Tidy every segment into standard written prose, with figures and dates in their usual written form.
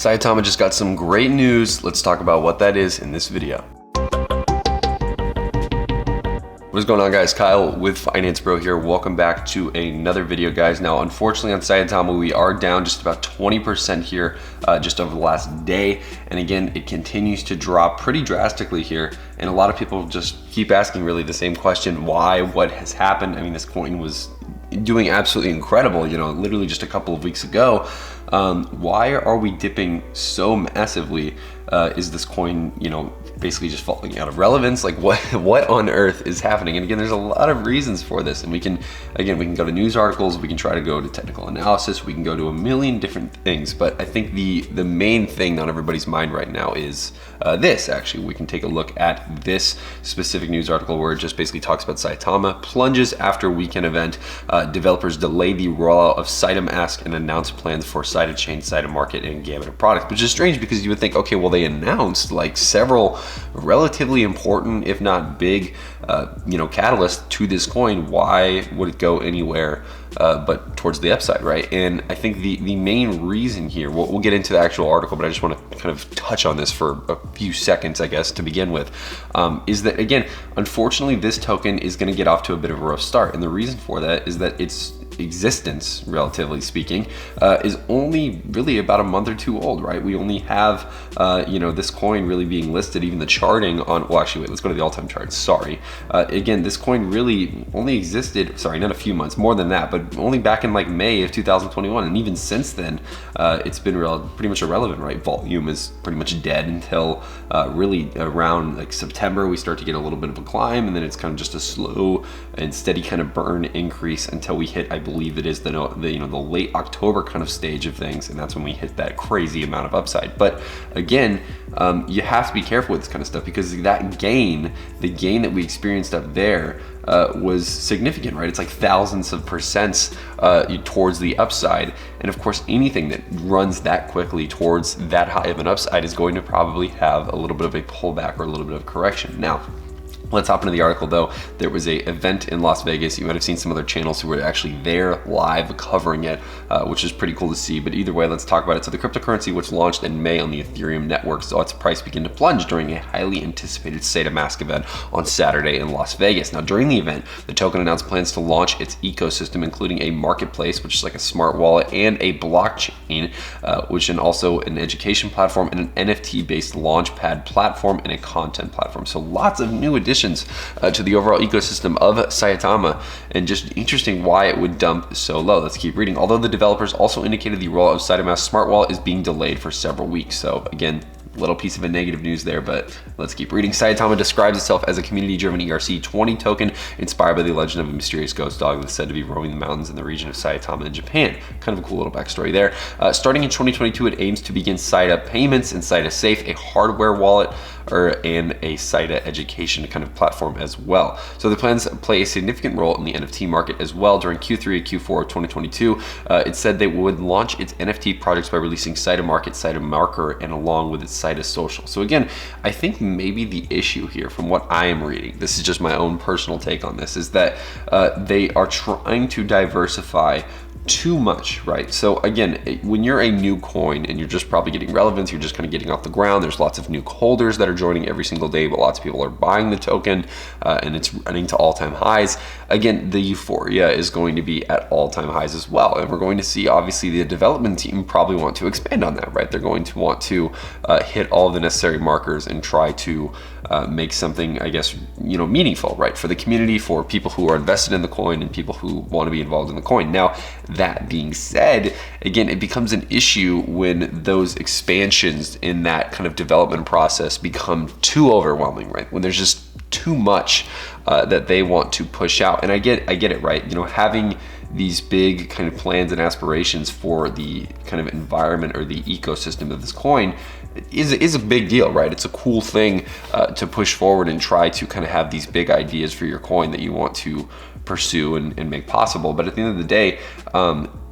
Saitama just got some great news. Let's talk about what that is in this video. What is going on, guys? Kyle with Finance Bro here. Welcome back to another video, guys. Now, unfortunately on Saitama, we are down just about 20% here just over the last day. And again, it continues to drop pretty drastically here. And a lot of people just keep asking really the same question, why, what has happened? I mean, this coin was doing absolutely incredible, you know, literally just a couple of weeks ago. Why are we dipping so massively? Is this coin, you know, basically just falling out of relevance? Like what on earth is happening? And again, there's a lot of reasons for this, and we can go to news articles, we can try to go to technical analysis, we can go to a million different things, but I think the main thing on everybody's mind right now is this. Actually, we can take a look at this specific news article where it just basically talks about Saitama plunges after weekend event. Developers delay the rollout of Saitamask and announce plans for Saitachain, Saitamarket, and gamut of products, which is strange because you would think, okay, well, they announced like several relatively important, if not big, catalysts to this coin. Why would it go anywhere but towards the upside, right? And I think the main reason here, we'll get into the actual article, but I just want to kind of touch on this for a few seconds, I guess, to begin with, is that, again, unfortunately, this token is going to get off to a bit of a rough start. And the reason for that is that its existence, relatively speaking, is only really about a month or two old, right? We only have, this coin really being listed, even the charting on, well, actually, wait, let's go to the all-time chart, sorry. Again, this coin really only existed, sorry, not a few months, more than that, but only back in like May of 2021. And even since then, it's been pretty much irrelevant, right? Volume is pretty much dead until really around like September, we start to get a little bit of a climb, and then it's kind of just a slow and steady kind of burn increase until we hit, I believe it is the late October kind of stage of things, and that's when we hit that crazy amount of upside. But again, you have to be careful with this kind of stuff, because that gain, the gain that we experienced up there, was significant, right? It's like thousands of percents towards the upside. And of course, anything that runs that quickly towards that high of an upside is going to probably have a little bit of a pullback or a little bit of correction. Now, let's hop into the article though. There was a event in Las Vegas. You might have seen some other channels who were actually there live covering it, which is pretty cool to see. But either way, let's talk about it. So the cryptocurrency, which launched in May on the Ethereum network, saw its price begin to plunge during a highly anticipated Saitamask event on Saturday in Las Vegas. Now, during the event, the token announced plans to launch its ecosystem, including a marketplace, which is like a smart wallet, and a blockchain, which is also an education platform, and an NFT-based launchpad platform, and a content platform. So lots of new additions to the overall ecosystem of Saitama, and just interesting why it would dump so low. Let's keep reading. Although the developers also indicated the rollout of Saitamask Smart Wallet is being delayed for several weeks. So again, little piece of a negative news there, but let's keep reading. Saitama describes itself as a community-driven ERC-20 token inspired by the legend of a mysterious ghost dog that's said to be roaming the mountains in the region of Saitama in Japan. Kind of a cool little backstory there. Starting in 2022, it aims to begin Saita payments and Saita Safe, a hardware wallet, and a Saita education kind of platform as well. So the plans play a significant role in the NFT market as well. During Q3 and Q4 of 2022, it said they would launch its NFT projects by releasing Saitamarket, Saitamarker, and along with its Saita Social. So again, I think maybe the issue here, from what I am reading, this is just my own personal take on this, is that they are trying to diversify too much, right? So again, when you're a new coin and you're just probably getting relevance, you're just kind of getting off the ground, there's lots of new holders that are joining every single day, but lots of people are buying the token, and it's running to all-time highs. Again, the euphoria is going to be at all-time highs as well, and we're going to see, obviously, the development team probably want to expand on that, right? They're going to want to hit all the necessary markers and try to make something, I guess, meaningful, right, for the community, for people who are invested in the coin, and people who want to be involved in the coin. Now, that being said, again, it becomes an issue when those expansions in that kind of development process become too overwhelming, right? When there's just too much that they want to push out. And I get it, right? Having these big kind of plans and aspirations for the kind of environment or the ecosystem of this coin is a big deal, right? It's a cool thing to push forward and try to kind of have these big ideas for your coin that you want to pursue and make possible. But at the end of the day,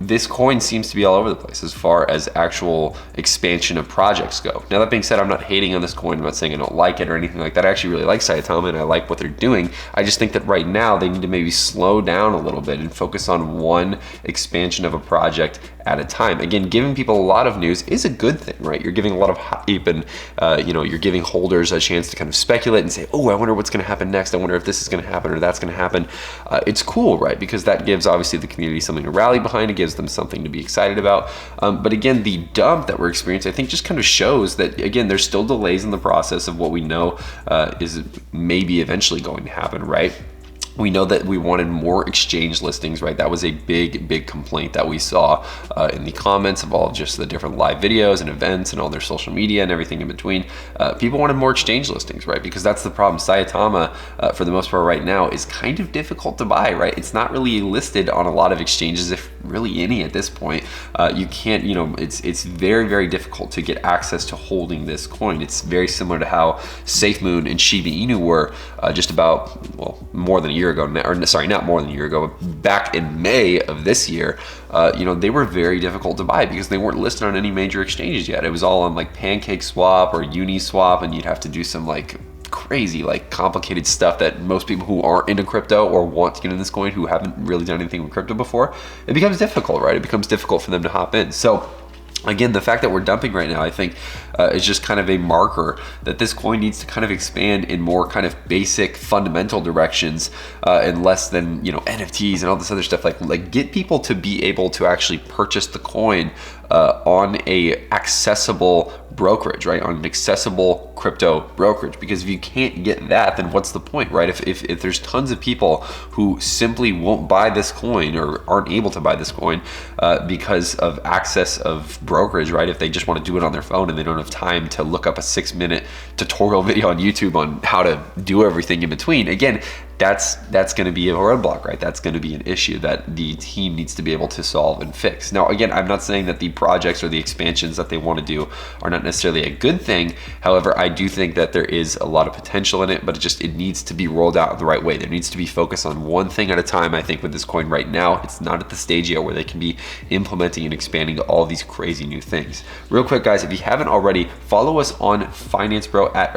this coin seems to be all over the place as far as actual expansion of projects go. Now that being said, I'm not hating on this coin. I'm not saying I don't like it or anything like that. I actually really like Saitama and I like what they're doing. I just think that right now they need to maybe slow down a little bit and focus on one expansion of a project at a time. Again, giving people a lot of news is a good thing, right? You're giving a lot of hype and you're giving holders a chance to kind of speculate and say, oh, I wonder what's gonna happen next. I wonder if this is gonna happen or that's gonna happen. It's cool, right? Because that gives obviously the community something to rally behind. It gives them something to be excited about. But again, the dump that we're experiencing, I think just kind of shows that, again, there's still delays in the process of what we know is maybe eventually going to happen, right? We know that we wanted more exchange listings, right? That was a big complaint that we saw in the comments of all just the different live videos and events and all their social media and everything in between. People wanted more exchange listings, right? Because that's the problem. Saitama, for the most part right now, is kind of difficult to buy, right? It's not really listed on a lot of exchanges, if really any at this point. You can't, it's very difficult to get access to holding this coin. It's very similar to how SafeMoon and Shiba Inu were just about, well, more than a year ago, or sorry, not more than a year ago, but back in May of this year, they were very difficult to buy because they weren't listed on any major exchanges yet. It was all on like PancakeSwap or Uniswap, and you'd have to do some like crazy, like complicated stuff that most people who aren't into crypto or want to get in this coin, who haven't really done anything with crypto before, it becomes difficult, right? It becomes difficult for them to hop in. So again, the fact that we're dumping right now, I think, is just kind of a marker that this coin needs to kind of expand in more kind of basic fundamental directions and less than, NFTs and all this other stuff. Like get people to be able to actually purchase the coin on a accessible brokerage, right? On an accessible crypto brokerage. Because if you can't get that, then what's the point, right? If there's tons of people who simply won't buy this coin or aren't able to buy this coin because of access of brokerage, right? If they just want to do it on their phone and they don't have time to look up a 6-minute tutorial video on YouTube on how to do everything in between, again, that's going to be a roadblock, right? That's going to be an issue that the team needs to be able to solve and fix. Now, again, I'm not saying that the projects or the expansions that they want to do are not necessarily a good thing. However, I do think that there is a lot of potential in it, but it needs to be rolled out in the right way. There needs to be focus on one thing at a time. I think with this coin right now, it's not at the stage yet where they can be implementing and expanding to all these crazy new things. Real quick, guys, if you haven't already, follow us on Finance Bro at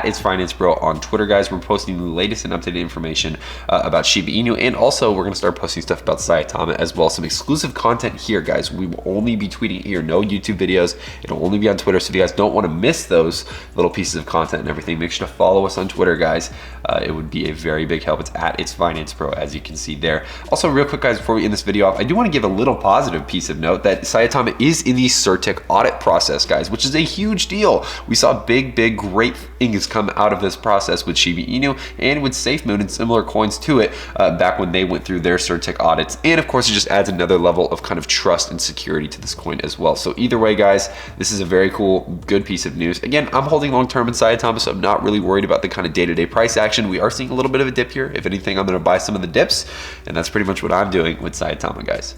It's Finance Bro on Twitter, guys. We're posting the latest and updated information about Shiba Inu, and also we're going to start posting stuff about Saitama as well. Some exclusive content here, guys. We will only be tweeting here, no YouTube videos. It'll only be on Twitter, so if you guys don't want to miss those little pieces of content and everything, make sure to follow us on Twitter, guys. It would be a very big help. It's at It's Finance Bro, as you can see there. Also, real quick, guys, before we end this video off, I do want to give a little positive piece of note that Saitama is in the CertiK audit process, guys, which is a huge deal. We saw big great things come out of this process with Shiba Inu and with SafeMoon and similar coins to it back when they went through their CertiK audits. And of course, it just adds another level of kind of trust and security to this coin as well. So either way, guys, this is a very cool, good piece of news. Again, I'm holding long-term in Saitama, so I'm not really worried about the kind of day-to-day price action. We are seeing a little bit of a dip here. If anything, I'm going to buy some of the dips, and that's pretty much what I'm doing with Saitama, guys.